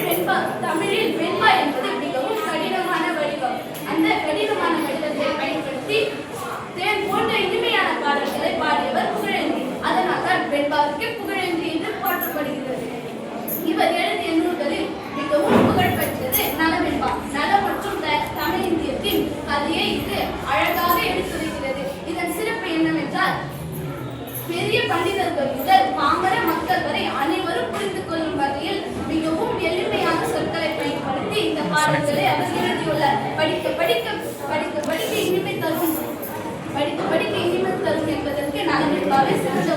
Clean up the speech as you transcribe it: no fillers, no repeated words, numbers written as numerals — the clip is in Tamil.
தமிழில் வெண்பா என்பது மிகவும் கடினமான வடிவம். அந்த கடினமான வடிவத்தை பயன்படுத்தி தேன் போன்ற இனிமையான பாடல்களை பாடியவர் புகழேந்தி. அதனால்தான் வெண்பாவுக்கு புகழேந்தி என்று போற்றப்படுகிறது. இவர் எழுதிய நூல்களில் மிகவும் புகழ்பெற்றது நலவெண்பா. நல மற்றும் தமிழிந்தியத்தின் கதையை இது அழகாக எடுத்துரைக்கிறது. இதன் சிறப்பு என்னவென்றால், பெரிய பண்டிதர்கள் முதல் பாமர மக்கள் வரை அனைவரும் புரிந்து கொள்ளும் வகையில் மிகவும் எளிமையான சொற்களை பயன்படுத்தி இந்த பாடல்களை அவர் எழுதியுள்ளார். படிக்க படிக்க படிக்க படிக்க இனிமை தரும் என்பதற்கு நலவெண்பாவே சிறந்த